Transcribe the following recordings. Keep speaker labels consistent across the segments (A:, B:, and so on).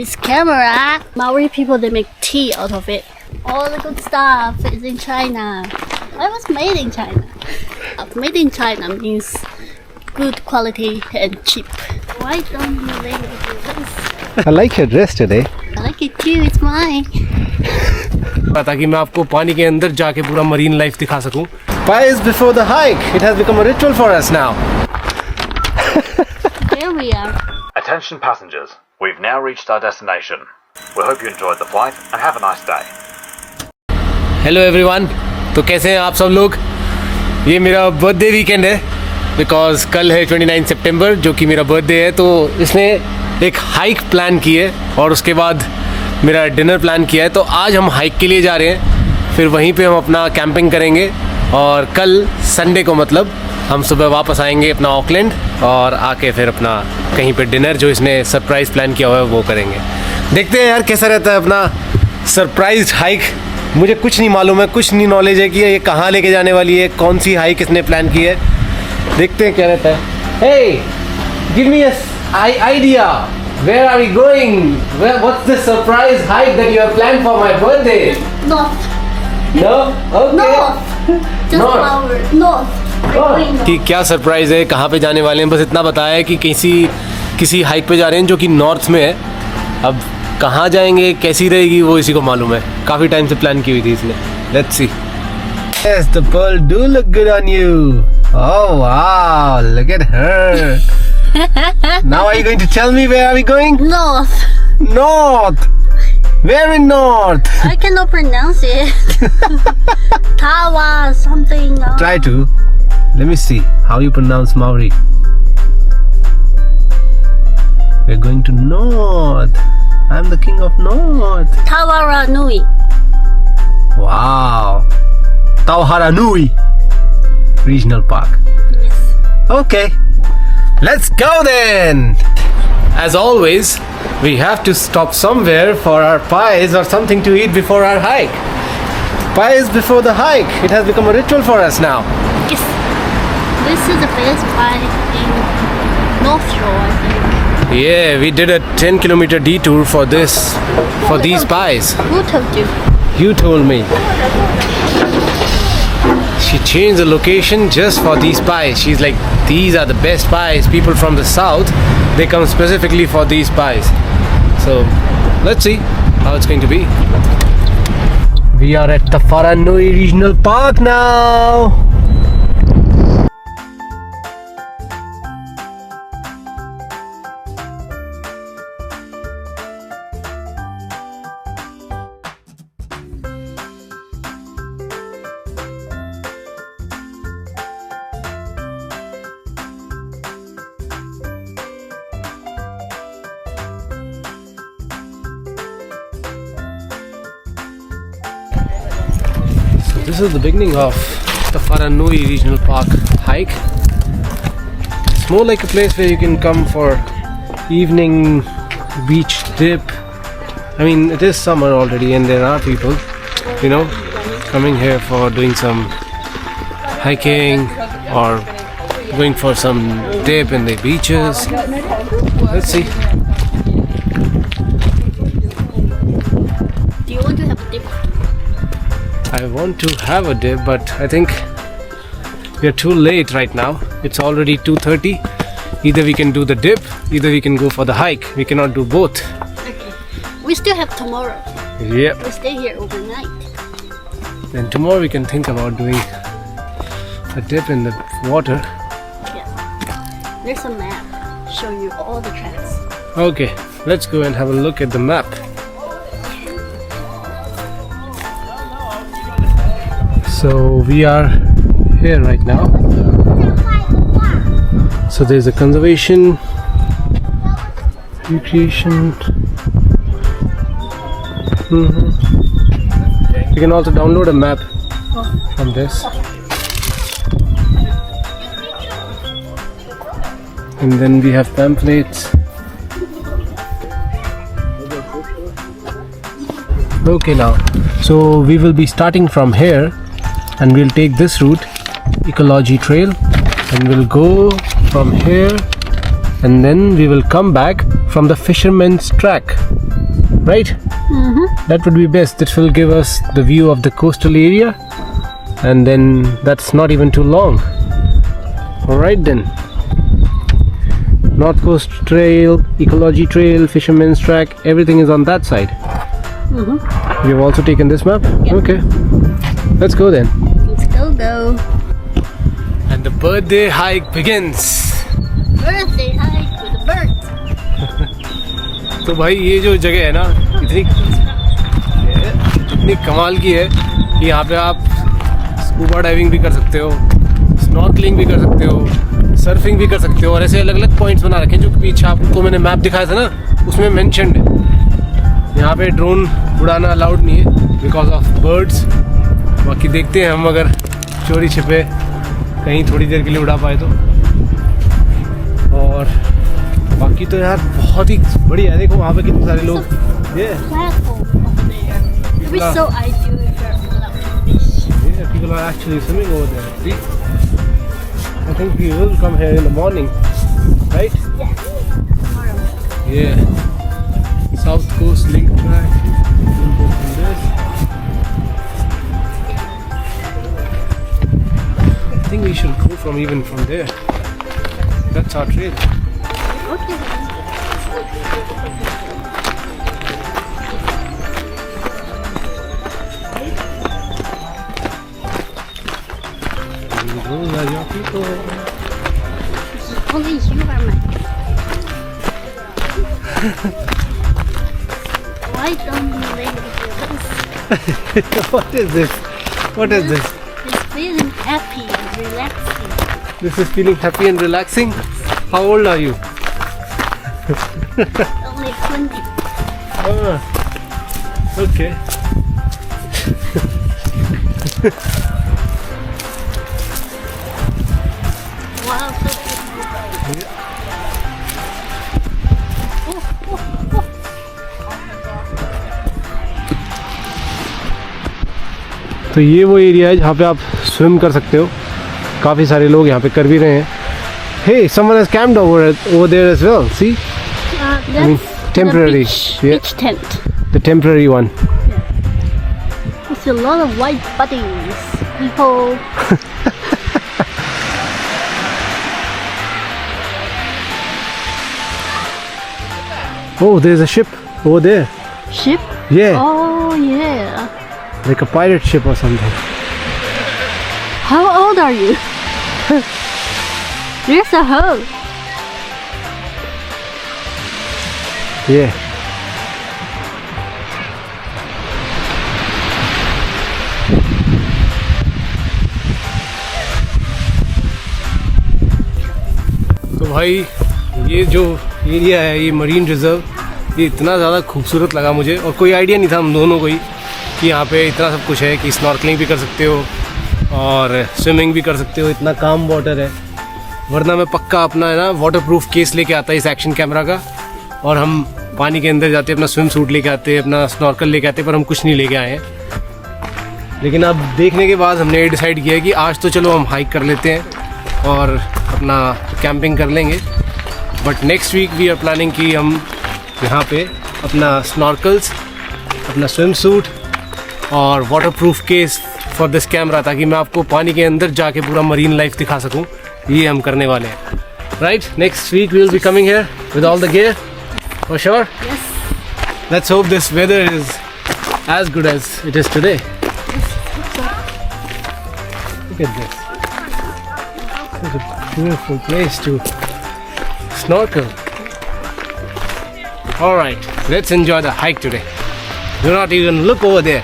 A: This camera, Maori people, they make tea out of it. All the good stuff is in China. I was made in China. Made in China means good quality and cheap. Why don't you let me do this?
B: I like your dress today.
A: I like it too, it's mine.
C: ताकि मैं आपको पानी के अंदर जाके पूरा marine life दिखा सकूं.
B: Pies before the hike. It has become a ritual for us now.
A: Here we are.
D: Attention passengers, we've now reached our destination. We hope you enjoyed the flight and have a nice day.
C: Hello everyone. तो कैसे हैं आप सब लोग? ये मेरा birthday weekend है because कल है 29 सितंबर जो कि मेरा बर्थडे है. तो इसमें एक हाइक प्लान की है और उसके बाद मेरा डिनर प्लान किया है. तो आज हम हाइक के लिए जा रहे हैं, फिर वहीं पे हम अपना कैंपिंग करेंगे और कल संडे को मतलब हम सुबह वापस आएंगे अपना ऑकलैंड और आके फिर अपना कहीं पे डिनर जो इसने सरप्राइज़ प्लान किया हुआ है वो करेंगे. देखते हैं यार कैसा रहता है अपना सरप्राइज हाइक. मुझे कुछ नहीं मालूम है, कुछ नहीं नॉलेज है कि ये कहाँ लेके जाने वाली है, कौन सी हाइक इसने प्लान की है. देखते हैं क्या रहता है. Hey, give me an idea. Where are we going? What's the surprise hike that you have planned for my birthday?
A: North.
C: No? Okay.
A: North. Just
C: North.
A: flower. North.
C: कि क्या सरप्राइज है, कहाँ पे जाने वाले हैं. बस इतना बताया है कि किसी हाइक पे जा रहे हैं जो कि नॉर्थ में है. अब कहाँ जाएंगे, कैसी रहेगी वो इसी को मालूम है. काफ़ी टाइम से प्लान की हुई थी इसने. Let's see.
B: Yes, the pearl do look good on you. Oh wow, look at her. Now are you going to tell me where are we going?
A: North.
B: North. Where in north?
A: I cannot pronounce it. Tawa something.
B: Try to. Let me see how you pronounce Maori. We're going to north. I'm the king of north.
A: Tawharanui.
B: Wow. Tawharanui Regional Park.
A: Yes.
B: Okay. Let's go then.
C: As always, we have to stop somewhere for our pies or something to eat before our hike.
B: Pies before the hike. It has become a ritual for us now.
A: Yes. This is the best pie in North Shore, I think.
C: Yeah, we did a 10-kilometer detour for these pies.
A: Who told you?
C: You told me. She changed the location just for these pies. She's like, these are the best pies. People from the south, they come specifically for these pies. So, let's see how it's going to be.
B: We are at Tawharanui Regional Park now.
C: This is the beginning of the Tawharanui Regional Park hike. It's more like a place where you can come for evening beach dip. I mean, it is summer already and there are people, coming here for doing some hiking or going for some dip in the beaches. Let's see.
A: Do you want to have a dip?
C: I want to have a dip, but I think we are too late right now. It's already 2:30. Either we can do the dip, either we can go for the hike. We cannot do both.
A: Okay. We still have tomorrow.
C: Yep.
A: We stay here overnight.
C: Then tomorrow we can think about doing a dip in the water.
A: Yeah. There's a map showing you all the tracks.
C: Okay, let's go and have a look at the map. So we are here right now. So there's a conservation, recreation. You can also download a map from this. And then we have pamphlets. Okay, now, so we will be starting from here. And we'll take this route, Ecology Trail, and we'll go from here and then we will come back from the Fisherman's Track. right? That would be best. This will give us the view of the coastal area, and then that's not even too long. Alright then. North Coast Trail, Ecology Trail, Fisherman's Track, everything is on that side. We have also taken this map?
A: Yeah.
C: Okay. Let's go then.
A: Let's go.
C: And the birthday hike begins.
A: Birthday hike with the birds.
C: तो भाई ये जो जगह है ना इतनी कमाल की है कि यहाँ पे आप स्कूबा डाइविंग भी कर सकते हो, स्नॉर्कलिंग भी कर सकते हो, सर्फिंग भी कर सकते हो, और ऐसे अलग अलग पॉइंट्स बना रखे हैं जो पीछे आपको मैंने मैप दिखाया था ना, उसमें मेंशन्ड है। यहाँ पे ड्रोन उड़ाना अलाउड नहीं है बिकॉज ऑफ बर्ड्स। बाकी देखते हैं हम अगर चोरी छिपे कहीं थोड़ी देर के लिए उड़ा पाए तो। और बाकी तो यार बहुत ही बढ़िया है। देखो वहाँ पे कितने सारे लोग ये
A: So ideal for fish.
C: Yeah, people are actually swimming over there. See? I think we will come here in the morning, right?
A: Yes. Tomorrow.
C: Yeah. South Coast Link Track. We'll go from this. I think we should go even from there. That's our trail.
A: Okay.
C: Those are your people.
A: Only you are my. Why don't you let me do this?
C: What is this? What is this?
A: It's feeling happy and relaxing.
C: This is feeling happy and relaxing. How old are you?
A: Only 20.
C: Ah, okay.
A: Wow, so beautiful.
C: तो ये वो area है जहाँ पे आप swim कर सकते हो। काफ़ी सारे लोग यहाँ पे कर भी रहे हैं। Hey, someone has camped over there as well. See?
A: That's
C: temporary.
A: The beach,
C: Yeah.
A: beach tent.
C: The temporary one.
A: It's a lot of white buddies. People.
C: Oh, there's a ship over there.
A: Ship?
C: Yeah,
A: Oh, yeah.
C: like a pirate ship or something.
A: How old are you? There's a hole.
C: Yeah. तो भाई ये जो area है, ये marine reserve, ये इतना ज़्यादा खूबसूरत लगा मुझे, और कोई आइडिया नहीं था हम दोनों को ही कि यहाँ पे इतना सब कुछ है कि स्नॉर्कलिंग भी कर सकते हो और स्विमिंग भी कर सकते हो। इतना काम वाटर है, वरना मैं पक्का अपना है ना वाटरप्रूफ केस लेके आता इस एक्शन कैमरा का, और हम पानी के अंदर जाते, अपना स्विम सूट लेके आते, अपना स्नॉर्कल लेके आते, पर हम कुछ नहीं लेके आए हैं। लेकिन अब देखने के बाद हमने डिसाइड किया कि आज तो चलो हम हाइक कर लेते हैं और अपना कैंपिंग कर लेंगे, but next week we are planning कि हम यहाँ पे अपना स्नॉर्कल्स, अपना स्विम सूट और waterproof case for this camera, ताकि मैं आपको पानी के अंदर जाके पूरा मरीन लाइफ दिखा सकूँ, ये हम करने वाले हैं। Right, next week we will be coming here with all the gear for sure.
A: Yes.
C: Let's hope this weather is as good as it is today. Look at this. Such a beautiful place to snorkel. Alright, let's enjoy the hike today. Do not even look over there.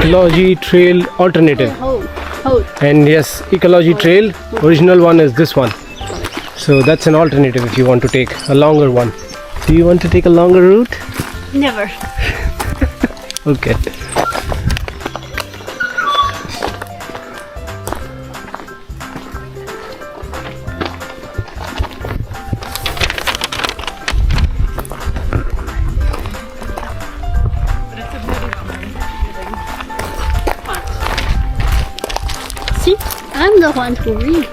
C: Ecology Trail Alternative.
A: Hold.
C: And yes, Ecology Trail, original one is this one. So that's an alternative if you want to take a longer one. Do you want to take a longer route?
A: Never.
C: Okay.
A: See, I'm the one who read.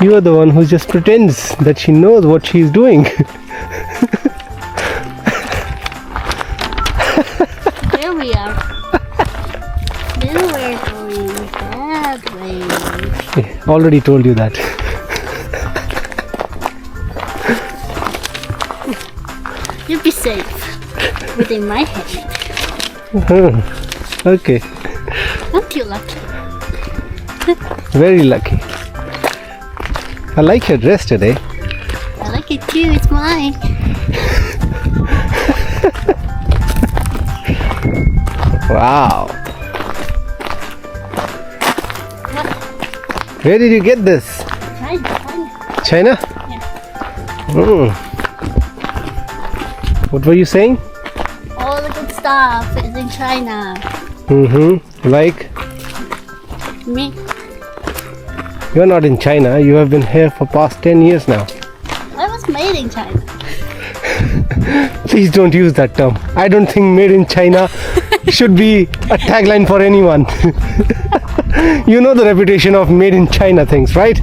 B: You are the one who just pretends that she knows what she's doing.
A: There we are. Then we're going that way.
B: Already told you that.
A: You'll be safe within my hand.
B: Okay,
A: Aren't you lucky?
B: very lucky. I like your dress today.
A: I like it too. It's mine.
B: Wow. Where did you get this?
A: China.
B: China?
A: Yeah.
B: What were you saying?
A: All the good stuff is in China.
B: Like,
A: Me.
B: you're not in China. You have been here for past 10 years now.
A: I was made in China.
B: Please don't use that term. I don't think made in China should be a tagline for anyone. You know the reputation of made in China things, right?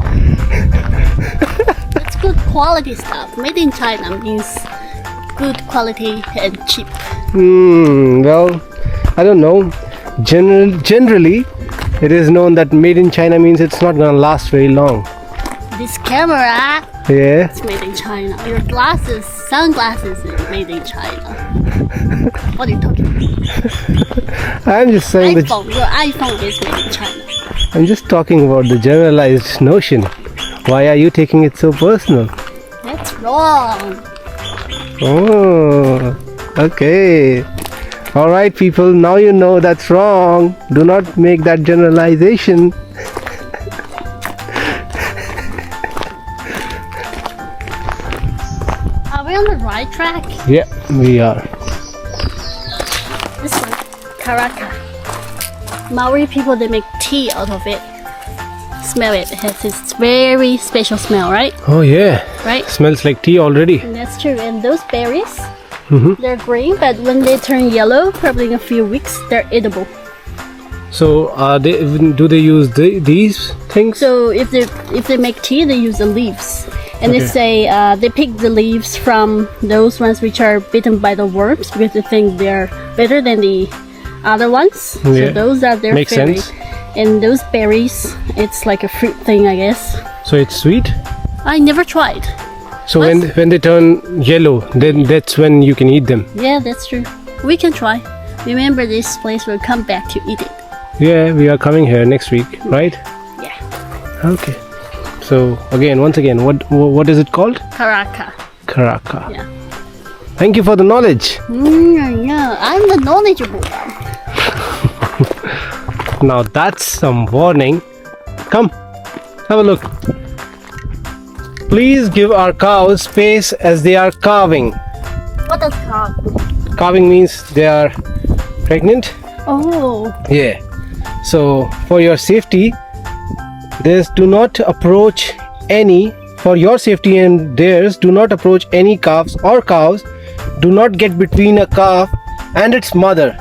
A: It's good quality stuff. Made in China means good quality and cheap.
B: Well, I don't know. Generally, it is known that made in China means it's not gonna last very long.
A: This camera
B: Yeah.
A: is made in China. Your glasses, sunglasses is made in China. What are you talking about?
B: I'm just saying that
A: iPhone, your iPhone is made in China.
B: I'm just talking about the generalized notion. Why are you taking it so personal?
A: That's wrong.
B: Oh, okay. All right, people. Now you know that's wrong. Do not make that generalization.
A: Are we on the right track?
B: Yeah, we are.
A: This one, Karaka. Maori people, they make tea out of it. Smell it. It has this very special smell, right?
B: Oh yeah.
A: Right?
B: Smells like tea already.
A: And that's true. And those berries, they're green, but when they turn yellow, probably in a few weeks, they're edible.
B: So, do they use these things?
A: So if they make tea, they use the leaves. And they pick the leaves from those ones which are bitten by the worms because they think they're better than the other ones.
B: Yeah.
A: So those are their
B: Makes
A: favorite.
B: sense.
A: And those berries, it's like a fruit thing, I guess.
B: So it's sweet.
A: I never tried.
B: So when they turn yellow, then that's when you can eat them.
A: Yeah, that's true. We can try. Remember, this place will come back to eat it.
B: Yeah, we are coming here next week, right?
A: Yeah.
B: Okay. So once again, what is it called?
A: Karaka.
B: Karaka.
A: Yeah.
B: Thank you for the knowledge.
A: Yeah, I'm the knowledgeable one.
B: Now that's some warning. Come, have a look. Please give our cows space as they are calving.
A: What does carve?
B: Calving means they are pregnant.
A: Oh.
B: Yeah. So for your safety, do not approach any. For your safety and theirs, do not approach any calves or cows. Do not get between a calf and its mother.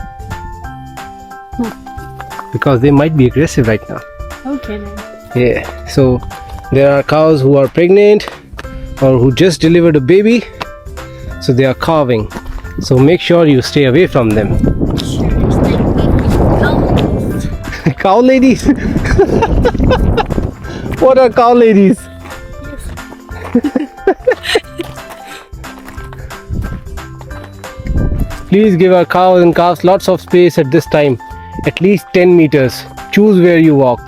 B: Because they might be aggressive right now.
A: Okay then.
B: Yeah, so there are cows who are pregnant or who just delivered a baby, so they are calving. So make sure you stay away from them. Cow ladies? What are cow ladies? Please give our cows and calves lots of space at this time. At least 10 meters. Choose where you walk.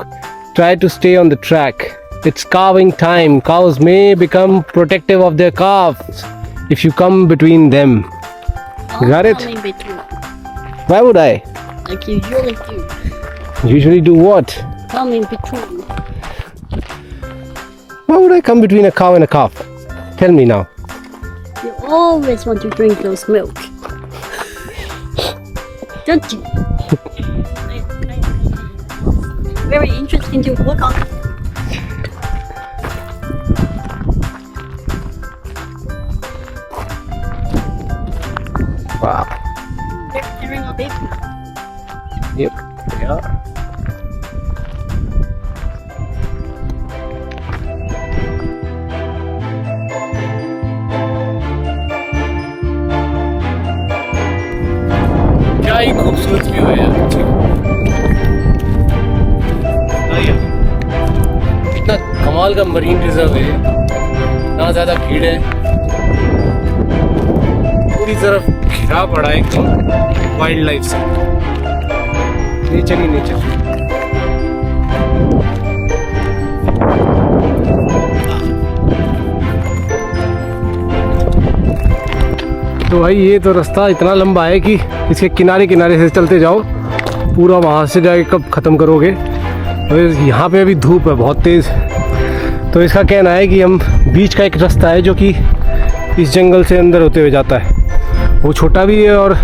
B: Try to stay on the track. It's calving time. Cows may become protective of their calves if you come between them. Got it?
A: Come in between,
B: Why would I?
A: like you usually do.
B: Usually do what?
A: Come in between.
B: Why would I come between a cow and a calf? Tell me now.
A: You always want to drink those milk. Don't you? Very interesting to look on.
B: Wow.
A: They're carrying a baby.
B: Yep, they are.
C: Huge view है यार। इतना कमाल का marine reserve है, ना ज़्यादा भीड़ है, पूरी तरफ घिरा पड़ा है एकदम वाइल्ड लाइफ से, नेचर ही नेचर। तो भाई ये तो रास्ता इतना लंबा है कि इसके किनारे किनारे से चलते जाओ, पूरा वहाँ से जाके कब ख़त्म करोगे। और यहाँ पे अभी धूप है बहुत तेज़, तो इसका कहना है कि हम बीच का एक रास्ता है जो कि इस जंगल से अंदर होते हुए जाता है, वो छोटा भी है और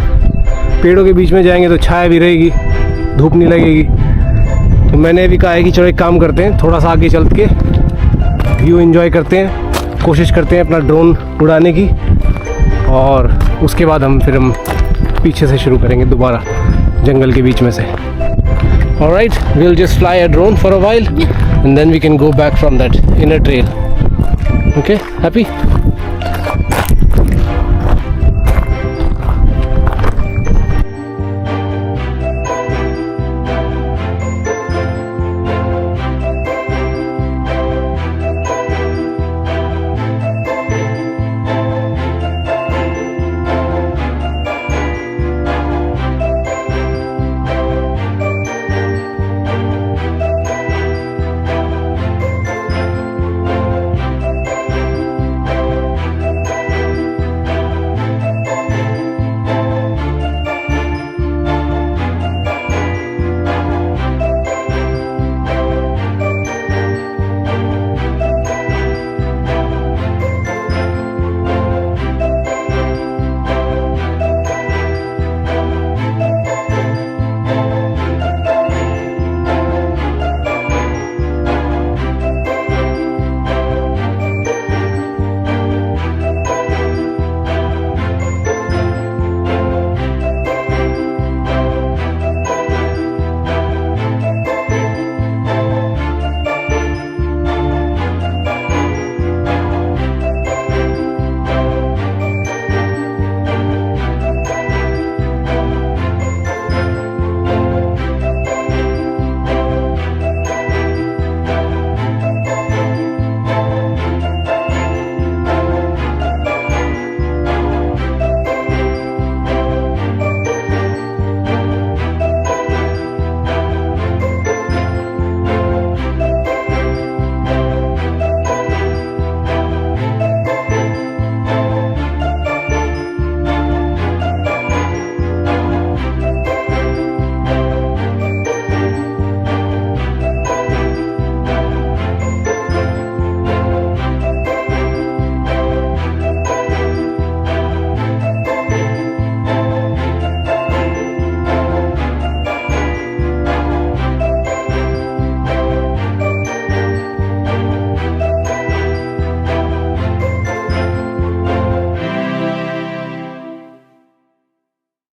C: पेड़ों के बीच में जाएंगे तो छाया भी रहेगी, धूप नहीं लगेगी। तो मैंने भी कहा है कि चलो एक काम करते हैं, थोड़ा सा आगे चल के व्यू एंजॉय करते हैं, कोशिश करते हैं अपना ड्रोन उड़ाने की, और उसके बाद हम पीछे से शुरू करेंगे दोबारा जंगल के बीच में से। Alright, we'll just fly a drone for a while and then we can go back from that inner trail. Okay, happy?